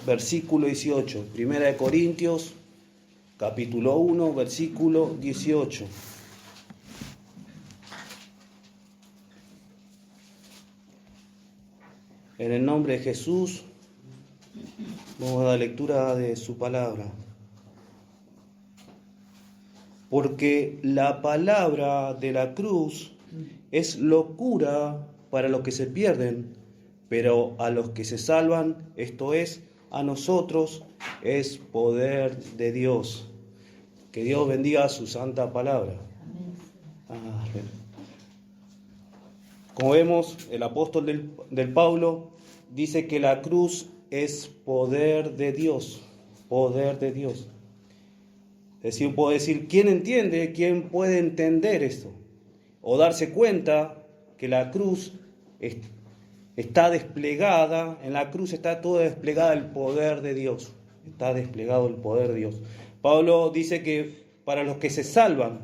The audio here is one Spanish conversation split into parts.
versículo 18. Primera de Corintios, capítulo 1, versículo 18. En el nombre de Jesús, vamos a dar lectura de su palabra. Porque la palabra de la cruz es locura para los que se pierden, pero a los que se salvan, esto es, a nosotros, es poder de Dios. Que Dios bendiga su santa palabra. Amén. Como vemos, el apóstol del Pablo dice que la cruz es poder de Dios, poder de Dios. Es decir, puedo decir, ¿quién entiende? ¿Quién puede entender esto? O darse cuenta que la cruz está desplegada, en la cruz está todo desplegado el poder de Dios. Está desplegado el poder de Dios. Pablo dice que para los que se salvan,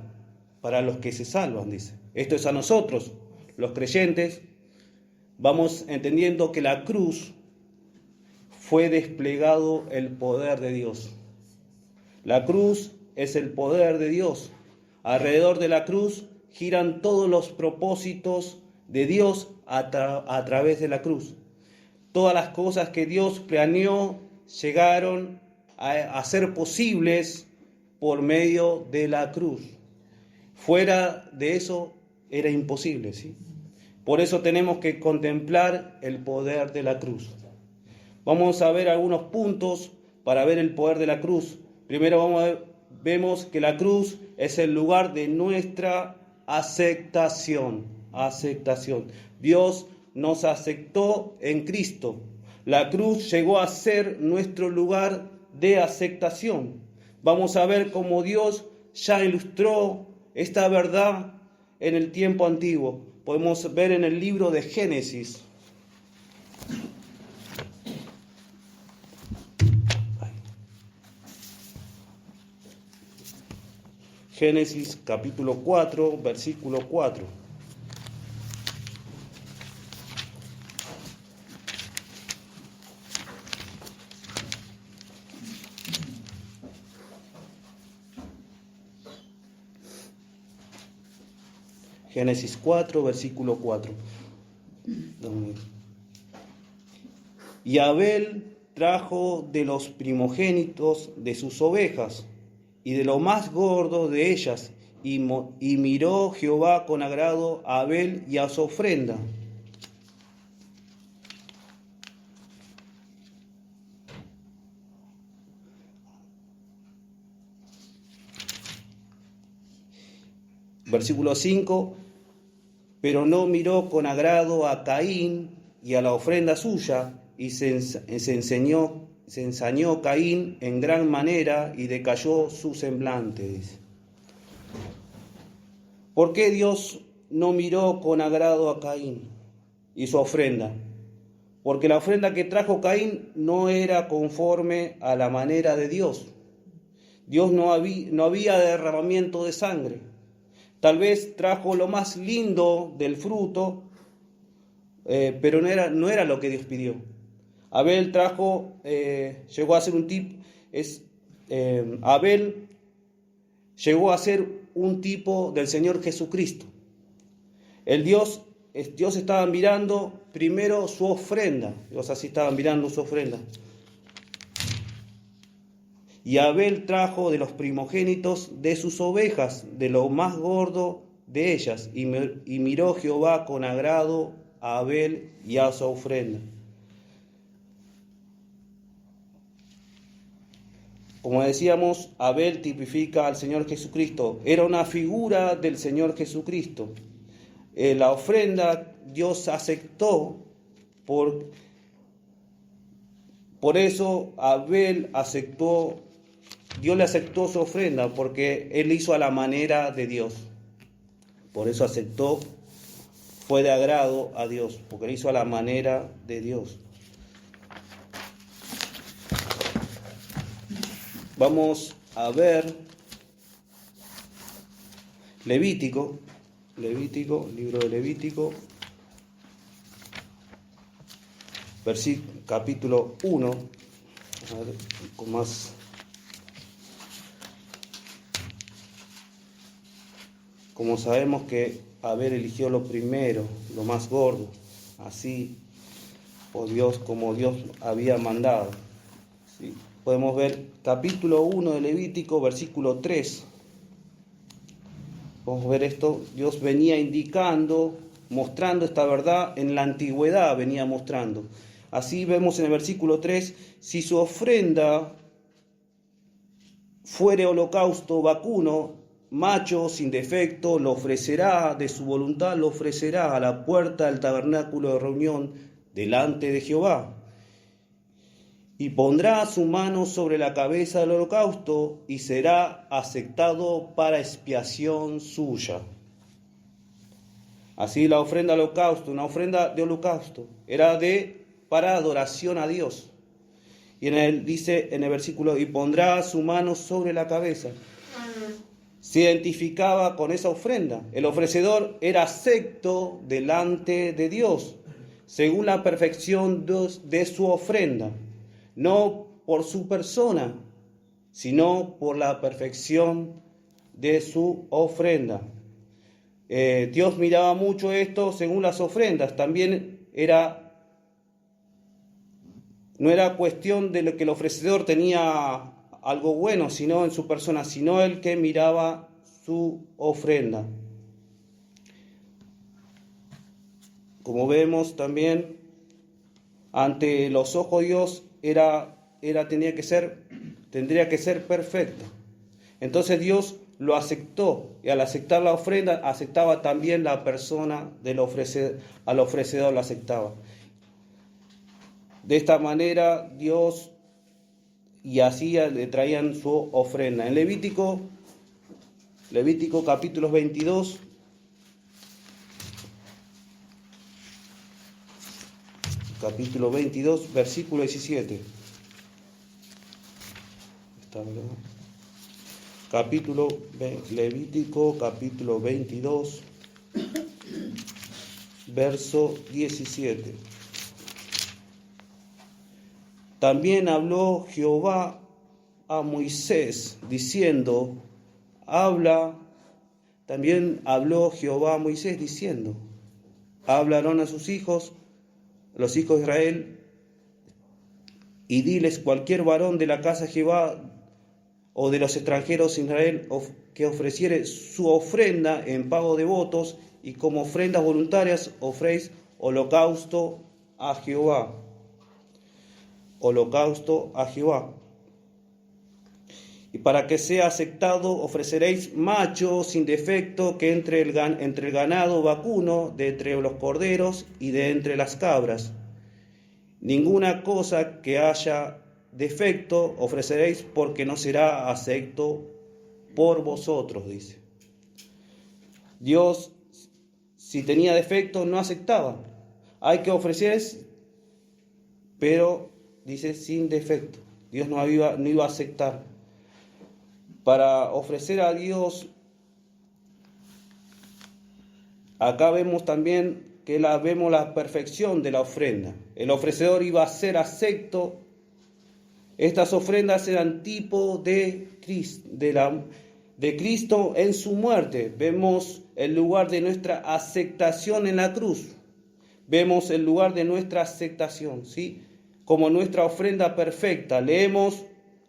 dice. Esto es a nosotros, los creyentes, vamos entendiendo que la cruz fue desplegado el poder de Dios. La cruz es el poder de Dios. Alrededor de la cruz giran todos los propósitos de Dios a través de la cruz. Todas las cosas que Dios planeó llegaron a ser posibles por medio de la cruz. Fuera de eso era imposible, ¿sí? Por eso tenemos que contemplar el poder de la cruz. Vamos a ver algunos puntos para ver el poder de la cruz. Primero vemos que la cruz es el lugar de nuestra aceptación. Dios nos aceptó en Cristo. La cruz llegó a ser nuestro lugar de aceptación. Vamos a ver cómo Dios ya ilustró esta verdad en el tiempo antiguo. Podemos ver en el libro de Génesis. Génesis capítulo 4, versículo 4. Génesis 4, versículo 4. Y Abel trajo de los primogénitos de sus ovejas y de lo más gordo de ellas, y miró Jehová con agrado a Abel y a su ofrenda. Versículo 5, pero no miró con agrado a Caín y a la ofrenda suya, y se ensañó Caín en gran manera y decayó su semblante, dice. ¿Por qué Dios no miró con agrado a Caín y su ofrenda? Porque la ofrenda que trajo Caín no era conforme a la manera de Dios. Dios no había derramamiento de sangre. Tal vez trajo lo más lindo del fruto, pero no era lo que Dios pidió. Abel llegó a ser Abel llegó a ser un tipo del Señor Jesucristo. Dios estaba mirando primero su ofrenda. Dios así estaba mirando su ofrenda. Y Abel trajo de los primogénitos de sus ovejas, de lo más gordo de ellas, y miró Jehová con agrado a Abel y a su ofrenda. Como decíamos, Abel tipifica al Señor Jesucristo. Era una figura del Señor Jesucristo. La ofrenda Dios aceptó. Por eso Abel Dios le aceptó su ofrenda, porque él hizo a la manera de Dios. Por eso fue de agrado a Dios, porque él hizo a la manera de Dios. Vamos a ver Levítico, libro de Levítico, capítulo 1. A ver, con más. Como sabemos que Abel eligió lo primero, lo más gordo, así, por Dios, como Dios había mandado. ¿Sí? Podemos ver capítulo 1 de Levítico, versículo 3. Podemos ver esto, Dios venía indicando, mostrando esta verdad en la antigüedad, venía mostrando. Así vemos en el versículo 3, si su ofrenda fuere holocausto vacuno, macho sin defecto, lo ofrecerá de su voluntad, lo ofrecerá a la puerta del tabernáculo de reunión delante de Jehová. Y pondrá su mano sobre la cabeza del holocausto y será aceptado para expiación suya. Así la ofrenda al holocausto, una ofrenda de holocausto, era para adoración a Dios. Y dice en el versículo, y pondrá su mano sobre la cabeza. Se identificaba con esa ofrenda. El ofrecedor era acepto delante de Dios, según la perfección de su ofrenda. No por su persona, sino por la perfección de su ofrenda. Dios miraba mucho esto según las ofrendas. También no era cuestión de lo que el ofrecedor tenía algo bueno, sino en su persona, sino el que miraba su ofrenda. Como vemos también, ante los ojos de Dios tendría que ser perfecto. Entonces Dios lo aceptó, y al aceptar la ofrenda, aceptaba también la persona al ofrecedor la aceptaba. De esta manera Dios, y así le traían su ofrenda. En Levítico capítulo 22, versículo 17. Está, ¿verdad? Levítico capítulo 22, verso 17. También habló Jehová a Moisés diciendo, también habló Jehová a Moisés diciendo, hablaron a sus hijos, los hijos de Israel, y diles cualquier varón de la casa de Jehová o de los extranjeros de Israel que ofreciere su ofrenda en pago de votos y como ofrendas voluntarias ofréis holocausto a Jehová. Holocausto a Jehová. Y para que sea aceptado ofreceréis macho sin defecto que entre el ganado vacuno, de entre los corderos y de entre las cabras. Ninguna cosa que haya defecto ofreceréis porque no será acepto por vosotros, dice. Dios, si tenía defecto, no aceptaba. Hay que ofrecer, pero dice sin defecto. Dios no iba a aceptar. Para ofrecer a Dios, acá vemos también vemos la perfección de la ofrenda. El ofrecedor iba a ser acepto. Estas ofrendas eran tipo de Cristo en su muerte. Vemos el lugar de nuestra aceptación en la cruz. Vemos el lugar de nuestra aceptación, ¿sí? Como nuestra ofrenda perfecta. Le hemos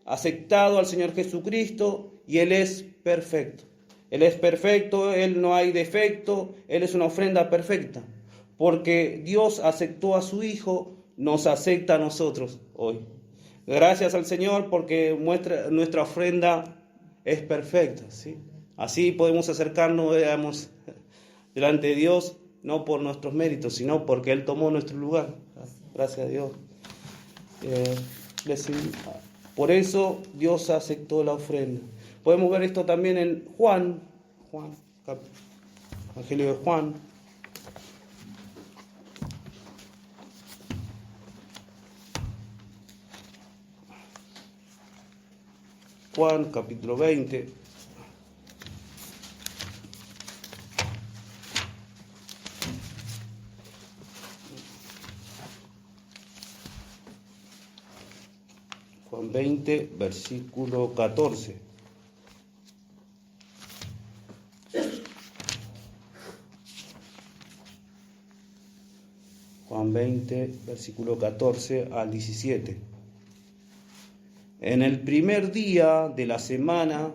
aceptado al Señor Jesucristo y Él es perfecto. Él es perfecto, Él no hay defecto, Él es una ofrenda perfecta. Porque Dios aceptó a su Hijo, nos acepta a nosotros hoy. Gracias al Señor porque nuestra ofrenda es perfecta, ¿sí? Así podemos acercarnos, digamos, delante de Dios, no por nuestros méritos, sino porque Él tomó nuestro lugar. Gracias a Dios. Por eso Dios aceptó la ofrenda. Podemos ver esto también en Evangelio de Juan. Juan, capítulo 20. Juan 20, versículo 14. Juan 20, versículo 14 al 17. En el primer día de la semana,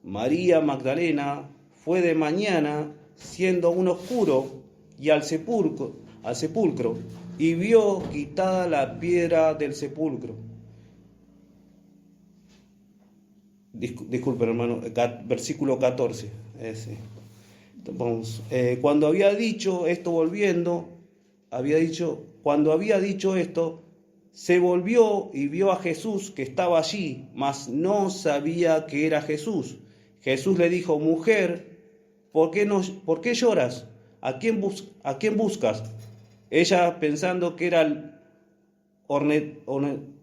María Magdalena fue de mañana, siendo aún oscuro, y al sepulcro, y vio quitada la piedra del sepulcro. Disculpe, hermano, versículo 14. Cuando había dicho esto, cuando había dicho esto, se volvió y vio a Jesús que estaba allí, mas no sabía que era Jesús. Jesús le dijo: mujer, ¿por qué lloras? ¿A quién buscas? Ella, pensando que era el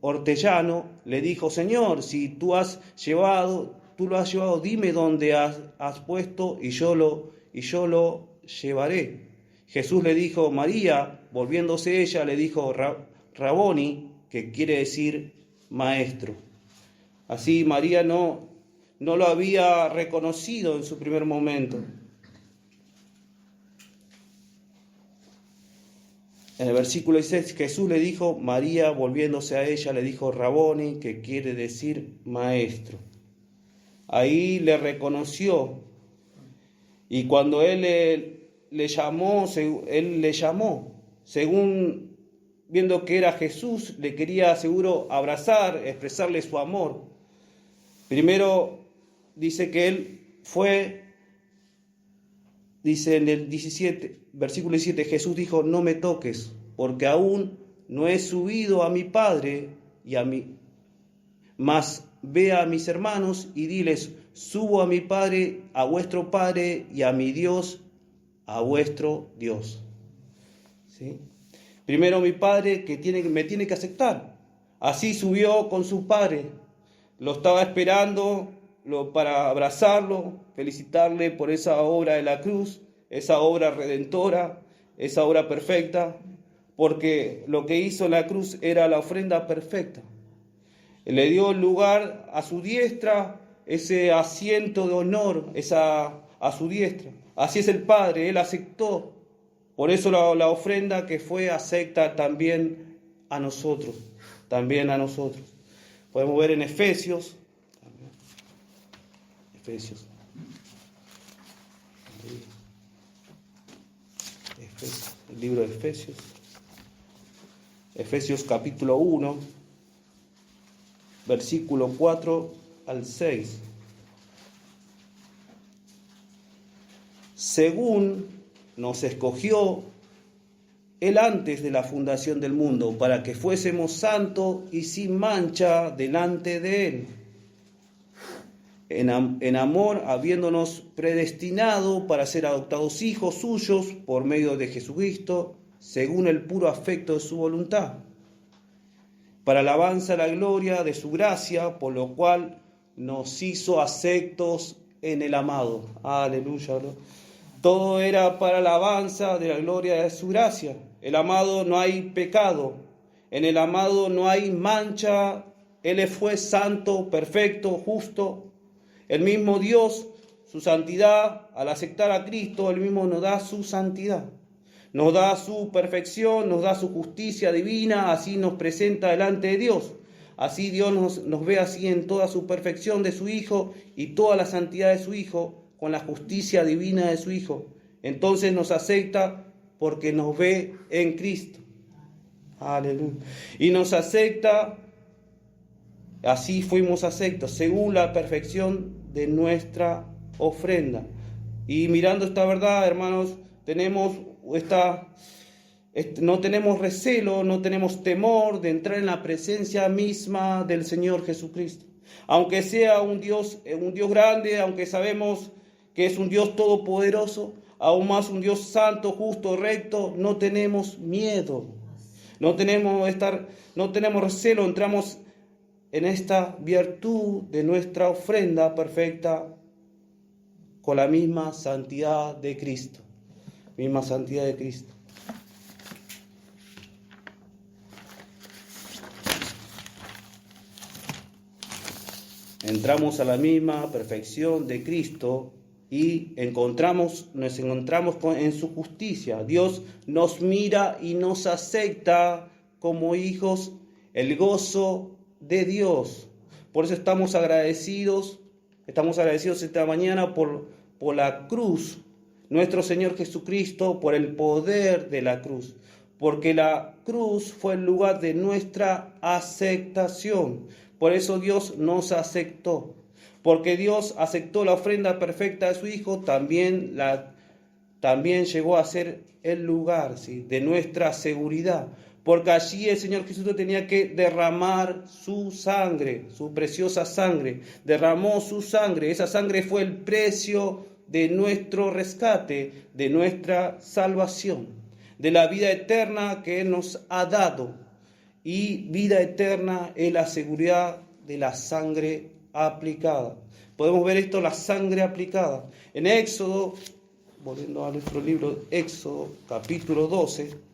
hortelano, le dijo: Señor, si tú lo has llevado, dime dónde has puesto y yo lo llevaré. Jesús le dijo: María. Volviéndose ella, le dijo: Raboni, que quiere decir maestro. Así María no lo había reconocido en su primer momento. En el versículo 16, Jesús le dijo: María, volviéndose a ella, le dijo: Raboni, que quiere decir maestro. Ahí le reconoció, y cuando él le llamó, según viendo que era Jesús, le quería seguro abrazar, expresarle su amor. Primero dice que él fue, dice en el versículo 17, Jesús dijo: no me toques, porque aún no he subido a mi Padre y a mí, mas ve a mis hermanos y diles: subo a mi Padre, a vuestro Padre, y a mi Dios, a vuestro Dios. ¿Sí? Primero mi Padre me tiene que aceptar. Así subió con su Padre. Lo estaba esperando para abrazarlo, felicitarle por esa obra de la cruz, esa obra redentora, esa obra perfecta, porque lo que hizo en la cruz era la ofrenda perfecta. Le dio lugar a su diestra, ese asiento de honor a su diestra. Así es el Padre, Él aceptó. Por eso la ofrenda que fue acepta también a nosotros. Podemos ver en Efesios. El libro de Efesios. Efesios capítulo 1, versículo 4 al 6. Según nos escogió Él antes de la fundación del mundo, para que fuésemos santos y sin mancha delante de Él. En amor, habiéndonos predestinado para ser adoptados hijos suyos por medio de Jesucristo, según el puro afecto de su voluntad, para alabanza de la gloria de su gracia, por lo cual nos hizo aceptos en el amado. Aleluya. Todo era para alabanza de la gloria de su gracia. El amado no hay pecado. En el amado no hay mancha. Él fue santo, perfecto, justo. El mismo Dios, su santidad, al aceptar a Cristo, Él mismo nos da su santidad. Nos da su perfección, nos da su justicia divina, así nos presenta delante de Dios. Así Dios nos ve así en toda su perfección de su Hijo y toda la santidad de su Hijo, con la justicia divina de su Hijo. Entonces nos acepta porque nos ve en Cristo. Aleluya. Y nos acepta, así fuimos aceptos, según la perfección de nuestra ofrenda. Y mirando esta verdad, hermanos, no tenemos recelo, no tenemos temor de entrar en la presencia misma del Señor Jesucristo. Aunque sea un Dios grande, aunque sabemos que es un Dios todopoderoso, aún más un Dios santo, justo, recto, no tenemos miedo, no tenemos recelo, entramos en esta virtud de nuestra ofrenda perfecta con la misma santidad de Cristo. Misma santidad de Cristo. entramos a la misma perfección de Cristo y nos encontramos en su justicia. Dios nos mira y nos acepta como hijos, el gozo de Dios. Por eso estamos agradecidos esta mañana por la cruz, nuestro Señor Jesucristo, por el poder de la cruz, porque la cruz fue el lugar de nuestra aceptación. Por eso Dios nos aceptó. Porque Dios aceptó la ofrenda perfecta de su Hijo, también llegó a ser el lugar, ¿sí?, de nuestra seguridad. Porque allí el Señor Jesucristo tenía que derramar su sangre, su preciosa sangre. Derramó su sangre. Esa sangre fue el precio de nuestro rescate, de nuestra salvación, de la vida eterna que Él nos ha dado. Y vida eterna es la seguridad de la sangre aplicada. Podemos ver esto, la sangre aplicada. En Éxodo, volviendo a nuestro libro, Éxodo, capítulo 12.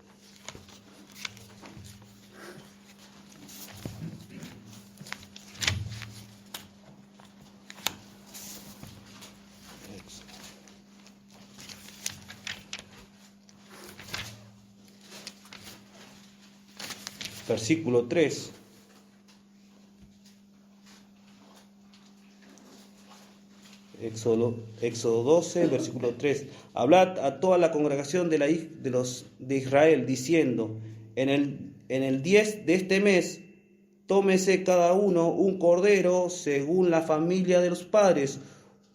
Versículo 3. Éxodo 12, versículo 3. Hablad a toda la congregación de Israel, diciendo, en el 10 de este mes, tómese cada uno un cordero según la familia de los padres,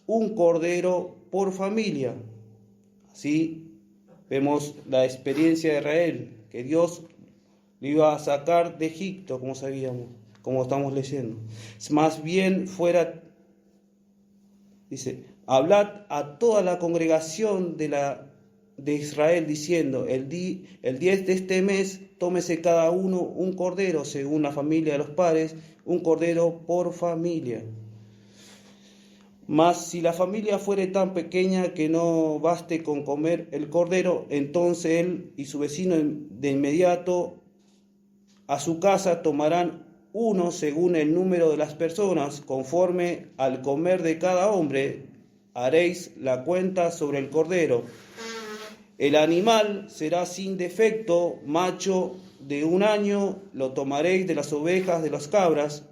un cordero por familia. Así vemos la experiencia de Israel, que Dios lo iba a sacar de Egipto, como sabíamos, como estamos leyendo. Más bien dice, hablad a toda la congregación de Israel, diciendo, el 10 de este mes, tómese cada uno un cordero, según la familia de los padres, un cordero por familia. Mas si la familia fuere tan pequeña que no baste con comer el cordero, entonces él y su vecino de inmediato a su casa tomarán uno según el número de las personas, conforme al comer de cada hombre, haréis la cuenta sobre el cordero. El animal será sin defecto, macho de 1 año, lo tomaréis de las ovejas, de las cabras,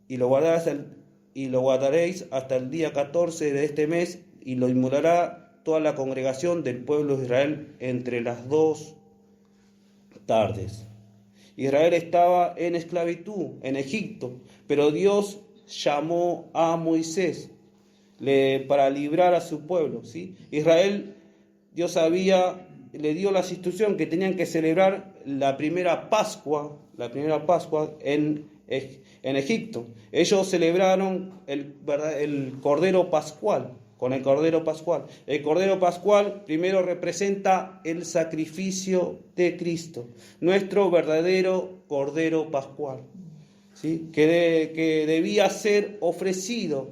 y lo guardaréis hasta el día 14 de este mes, y lo inmolará toda la congregación del pueblo de Israel entre las 2 tardes. Israel estaba en esclavitud en Egipto, pero Dios llamó a Moisés para librar a su pueblo, ¿sí? Israel, Dios le dio la instrucción que tenían que celebrar la primera Pascua en Egipto. Ellos celebraron el Cordero Pascual. Con el Cordero Pascual. El Cordero Pascual primero representa el sacrificio de Cristo, nuestro verdadero Cordero Pascual, ¿sí?, que debía ser ofrecido,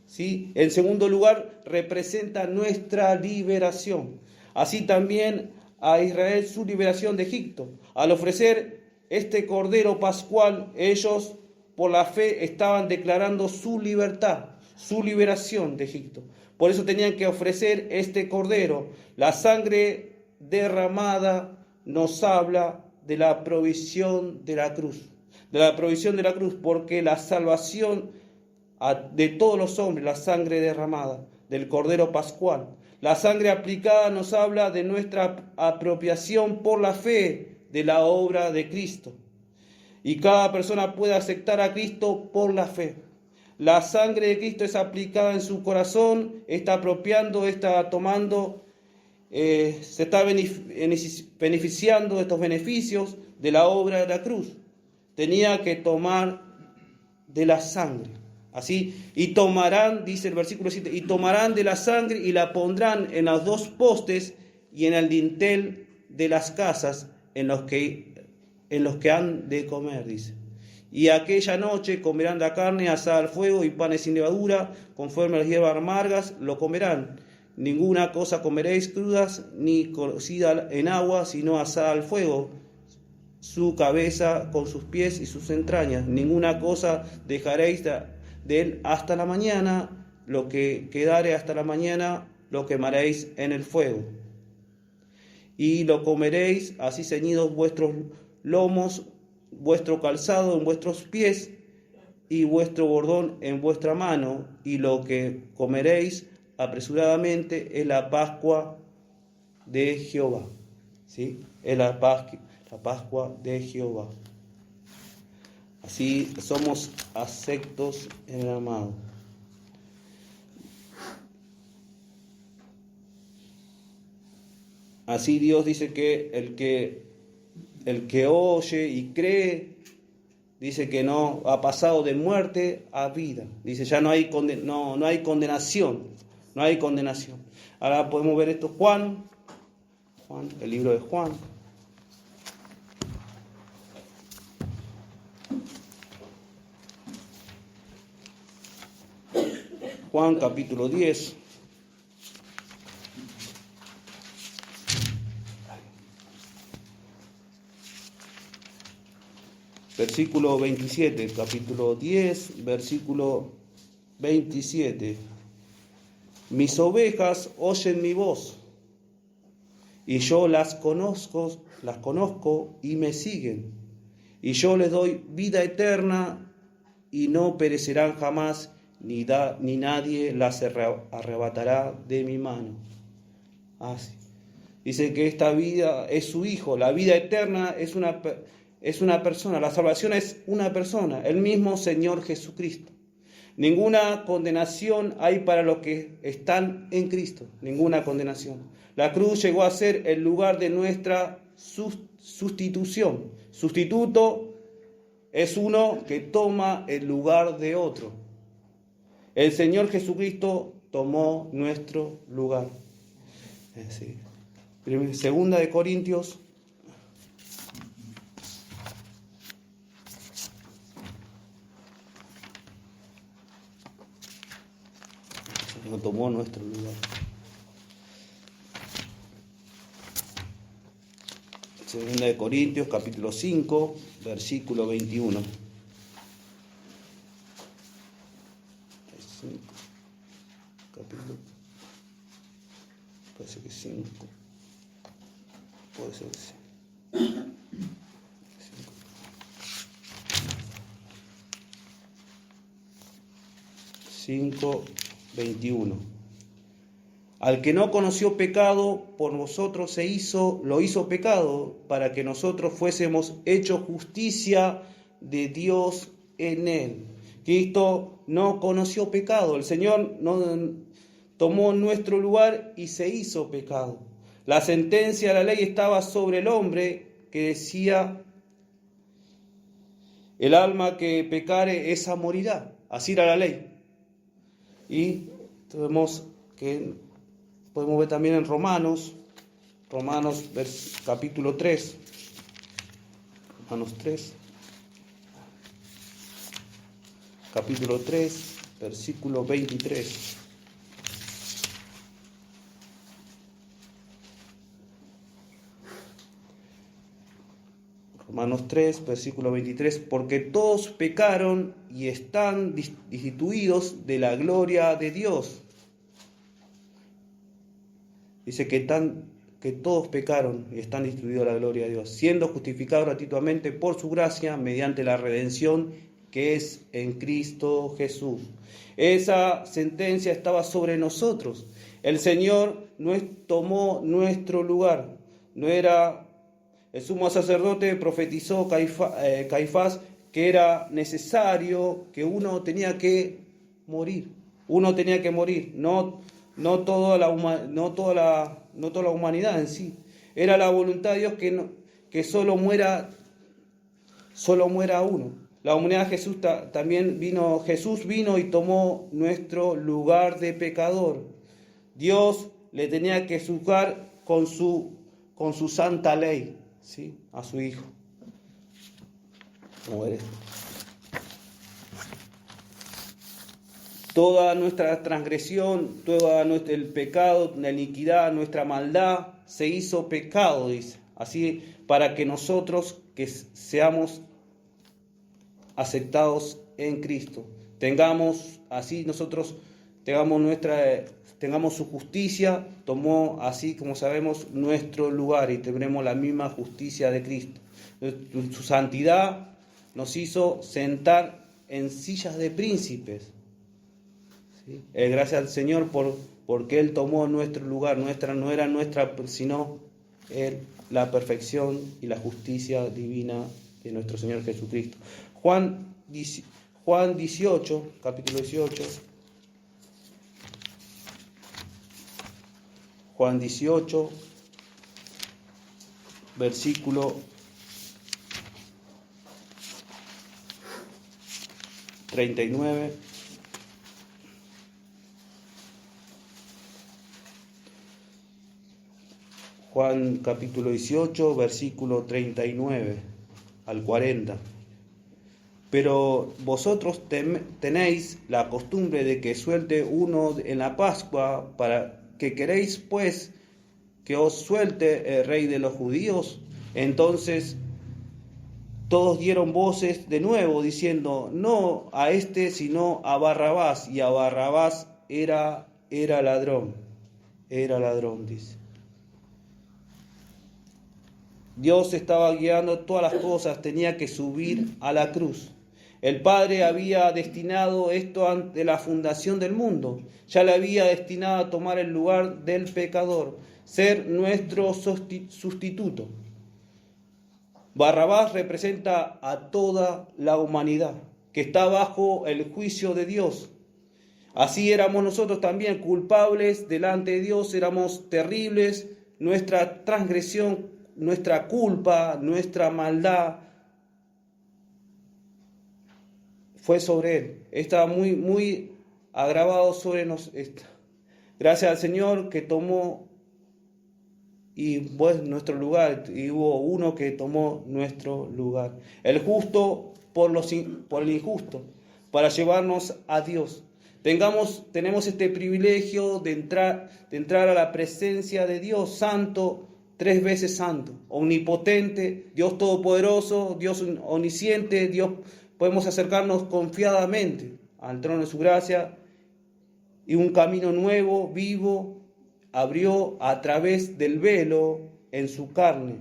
¿sí? En segundo lugar, representa nuestra liberación. Así también a Israel su liberación de Egipto. Al ofrecer este Cordero Pascual, ellos por la fe estaban declarando su libertad, su liberación de Egipto. Por eso tenían que ofrecer este cordero. La sangre derramada nos habla de la provisión de la cruz. De la provisión de la cruz, porque la salvación de todos los hombres, la sangre derramada del cordero pascual. La sangre aplicada nos habla de nuestra apropiación por la fe de la obra de Cristo. Y cada persona puede aceptar a Cristo por la fe. La sangre de Cristo es aplicada en su corazón, está apropiando, está tomando, se está beneficiando de estos beneficios de la obra de la cruz. Tenía que tomar de la sangre. Así, y tomarán, dice el versículo 7, y tomarán de la sangre y la pondrán en los 2 postes y en el dintel de las casas en los que han de comer, dice. Y aquella noche comerán la carne asada al fuego y panes sin levadura, conforme a las hierbas amargas lo comerán. Ninguna cosa comeréis crudas ni cocida en agua, sino asada al fuego. su cabeza con sus pies y sus entrañas. Ninguna cosa dejaréis de él hasta la mañana. Lo que quedare hasta la mañana lo quemaréis en el fuego. Y lo comeréis así ceñidos vuestros lomos, vuestro calzado en vuestros pies y vuestro bordón en vuestra mano. Y lo que comeréis apresuradamente es la Pascua de Jehová. ¿Sí? Es la Pascua de Jehová. Así somos aceptos en el amado. Así Dios dice que el que oye y cree, dice que no ha pasado de muerte a vida. Dice, ya no hay condenación. No hay condenación. Ahora podemos ver esto, Juan, el libro de Juan. Juan capítulo 10. Versículo 27, capítulo 10, versículo 27. Mis ovejas oyen mi voz, y yo las conozco y me siguen. Y yo les doy vida eterna, y no perecerán jamás, ni nadie las arrebatará de mi mano. Así. Dice que esta vida es su Hijo, la vida eterna es una persona, la salvación es una persona, el mismo Señor Jesucristo. Ninguna condenación hay para los que están en Cristo, ninguna condenación. La cruz llegó a ser el lugar de nuestra sustitución. Sustituto es uno que toma el lugar de otro. El Señor Jesucristo tomó nuestro lugar. Sí. Segunda de Corintios. No tomó nuestro lugar. Segunda de Corintios, capítulo 5, versículo 21. Capítulo. Puede ser que 5. Puede ser que sí. 5, 21. Al que no conoció pecado, por nosotros lo hizo pecado, para que nosotros fuésemos hechos justicia de Dios en él. Cristo no conoció pecado, el Señor no tomó nuestro lugar y se hizo pecado. La sentencia de la ley estaba sobre el hombre, que decía, el alma que pecare, esa morirá. Así era la ley. Y podemos ver también en Romanos capítulo 3. Romanos 3. Capítulo 3, versículo 23. Romanos 3, versículo 23, porque todos pecaron y están destituidos de la gloria de Dios. Dice que todos pecaron y están destituidos de la gloria de Dios, siendo justificados gratuitamente por su gracia mediante la redención que es en Cristo Jesús. Esa sentencia estaba sobre nosotros. El Señor tomó nuestro lugar. No era... El sumo sacerdote profetizó Caifás que era necesario, que uno tenía que morir. Uno tenía que morir, no toda la humanidad en sí. Era la voluntad de Dios que solo muera uno. La humanidad de Jesús también vino. Jesús vino y tomó nuestro lugar de pecador. Dios le tenía que juzgar con su santa ley. ¿Sí? A su Hijo. Vamos a ver esto. Toda nuestra transgresión, todo el pecado, la iniquidad, nuestra maldad, se hizo pecado, dice. Así, para que nosotros que seamos aceptados en Cristo. Tengamos así nosotros, tengamos su justicia, tomó así como sabemos nuestro lugar y tendremos la misma justicia de Cristo. Su santidad nos hizo sentar en sillas de príncipes. ¿Sí? Gracias al Señor porque Él tomó nuestro lugar, no era nuestra, sino Él, la perfección y la justicia divina de nuestro Señor Jesucristo. Juan 18, capítulo 18. Juan 18, versículo 39. Juan capítulo 18, versículo 39 al 40. Pero vosotros tenéis la costumbre de que suelte uno en la Pascua, ¿para que queréis pues que os suelte el rey de los judíos? Entonces todos dieron voces de nuevo, diciendo, no a este, sino a Barrabás. Y a Barrabás era ladrón, dice. Dios estaba guiando todas las cosas, tenía que subir a la cruz. El Padre había destinado esto antes de la fundación del mundo. Ya le había destinado a tomar el lugar del pecador, ser nuestro sustituto. Barrabás representa a toda la humanidad que está bajo el juicio de Dios. Así éramos nosotros también culpables delante de Dios, éramos terribles, nuestra transgresión, nuestra culpa, nuestra maldad fue sobre Él. Estaba muy agravado sobre nosotros. Gracias al Señor que tomó nuestro lugar, y hubo uno que tomó nuestro lugar. El justo por el injusto, para llevarnos a Dios. Tenemos este privilegio de entrar a la presencia de Dios santo, 3 veces santo, omnipotente, Dios todopoderoso, Dios omnisciente, Dios. Podemos acercarnos confiadamente al trono de su gracia, y un camino nuevo, vivo, abrió a través del velo en su carne.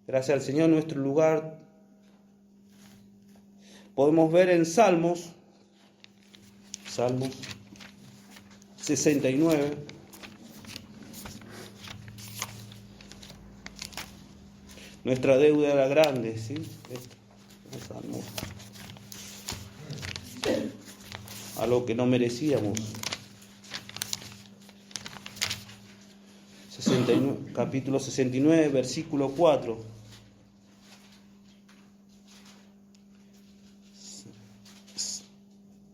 Gracias al Señor nuestro lugar. Podemos ver en Salmos 69. Nuestra deuda era grande, ¿sí? Algo que no merecíamos. 69, capítulo 69, versículo 4.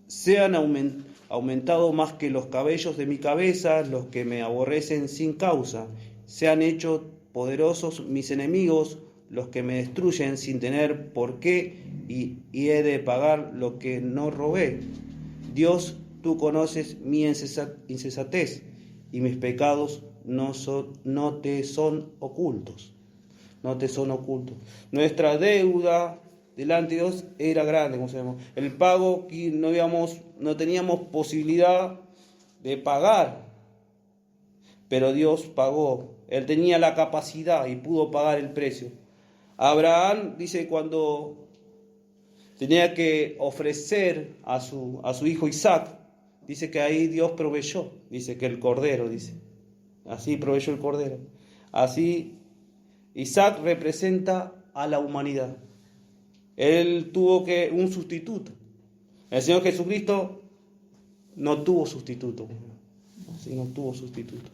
Sean aumentado más que los cabellos de mi cabeza los que me aborrecen sin causa. Sean hechos poderosos mis enemigos, los que me destruyen sin tener por qué, y he de pagar lo que no robé. Dios, tú conoces mi insensatez, y mis pecados no te son ocultos. No te son ocultos. Nuestra deuda delante de Dios era grande, como sabemos. El pago que no teníamos posibilidad de pagar, pero Dios pagó. Él tenía la capacidad y pudo pagar el precio. Abraham dice, cuando tenía que ofrecer a su hijo Isaac, dice que ahí Dios proveyó, dice que el cordero, dice. Así proveyó el cordero. Así Isaac representa a la humanidad. Él tuvo un sustituto. El Señor Jesucristo no tuvo sustituto. Sí, no tuvo sustituto.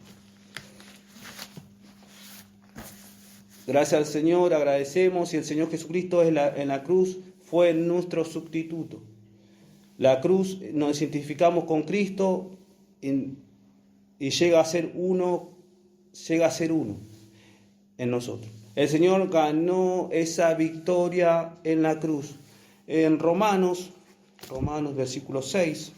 Gracias al Señor, agradecemos, y el Señor Jesucristo en la cruz fue nuestro sustituto. La cruz, nos identificamos con Cristo y llega a ser uno en nosotros. El Señor ganó esa victoria en la cruz. En Romanos versículo 6.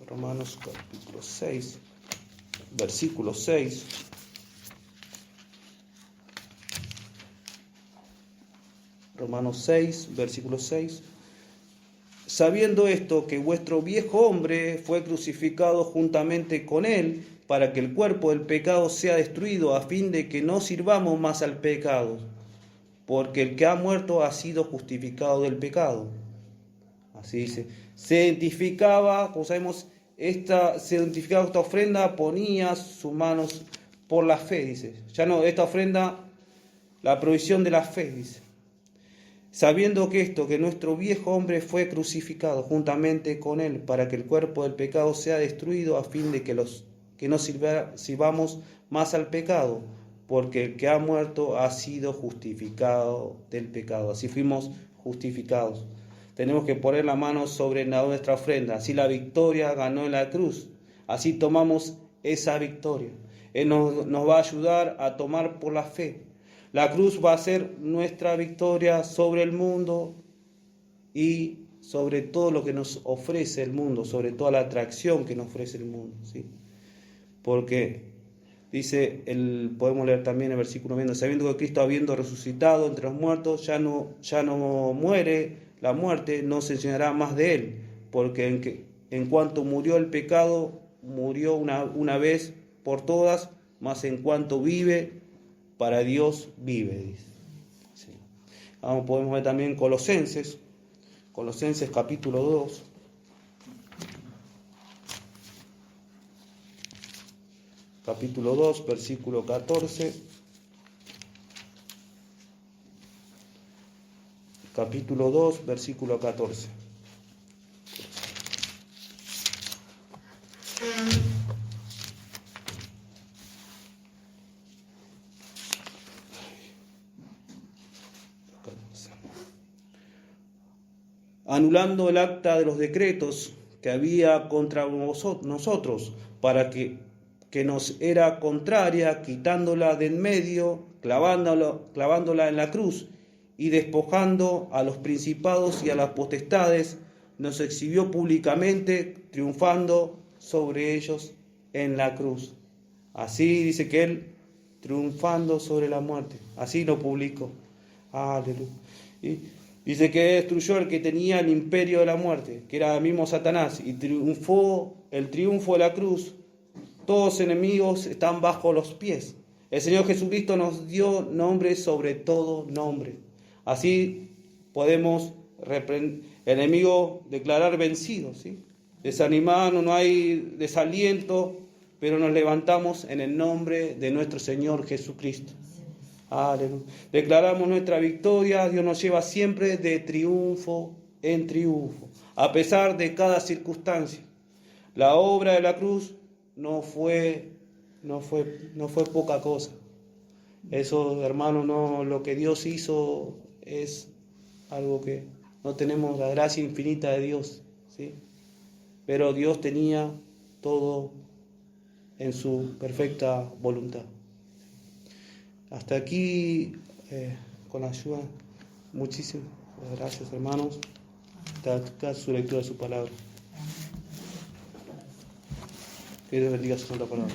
Romanos capítulo 6, versículo 6. Romanos 6, versículo 6. Sabiendo esto, que vuestro viejo hombre fue crucificado juntamente con él, para que el cuerpo del pecado sea destruido, a fin de que no sirvamos más al pecado, porque el que ha muerto ha sido justificado del pecado. Así dice. Se identificaba, como sabemos, esta ofrenda, ponía sus manos por la fe, dice. Ya no, esta ofrenda, la provisión de la fe, dice. Sabiendo que nuestro viejo hombre fue crucificado juntamente con él, para que el cuerpo del pecado sea destruido, a fin de que no sirvamos más al pecado, porque el que ha muerto ha sido justificado del pecado. Así fuimos justificados. Tenemos que poner la mano sobre nuestra ofrenda. Así la victoria ganó en la cruz. Así tomamos esa victoria. Él nos va a ayudar a tomar por la fe. La cruz va a ser nuestra victoria sobre el mundo y sobre todo lo que nos ofrece el mundo, sobre toda la atracción que nos ofrece el mundo, ¿sí? Porque dice, podemos leer también el versículo 20, sabiendo que Cristo, habiendo resucitado entre los muertos, ya no muere la muerte, no se enseñará más de él, porque en cuanto murió el pecado, murió una vez por todas, mas en cuanto vive, para Dios vive, dice. Sí. Podemos ver también Colosenses capítulo 2. Capítulo 2, versículo 14. Capítulo 2, versículo 14. Anulando el acta de los decretos que había contra nosotros, para que nos era contraria, quitándola del medio, clavándola en la cruz, y despojando a los principados y a las potestades, nos exhibió públicamente, triunfando sobre ellos en la cruz. Así dice que él, triunfando sobre la muerte, así lo publicó. Aleluya. Y dice que destruyó el que tenía el imperio de la muerte, que era el mismo Satanás, y triunfó el triunfo de la cruz. Todos los enemigos están bajo los pies. El Señor Jesucristo nos dio nombre sobre todo nombre. Así podemos el enemigo declarar vencido, ¿sí? Desanimarnos, no hay desaliento, pero nos levantamos en el nombre de nuestro Señor Jesucristo. Aleluya. Declaramos nuestra victoria. Dios nos lleva siempre de triunfo en triunfo, a pesar de cada circunstancia. La obra de la cruz no fue poca cosa. Eso, hermano, no, lo que Dios hizo es algo que no tenemos, la gracia infinita de Dios, ¿sí? Pero Dios tenía todo en su perfecta voluntad. Hasta aquí, con la ayuda, muchísimas gracias, hermanos. Hasta acá su lectura de su palabra. Que Dios bendiga su santa palabra.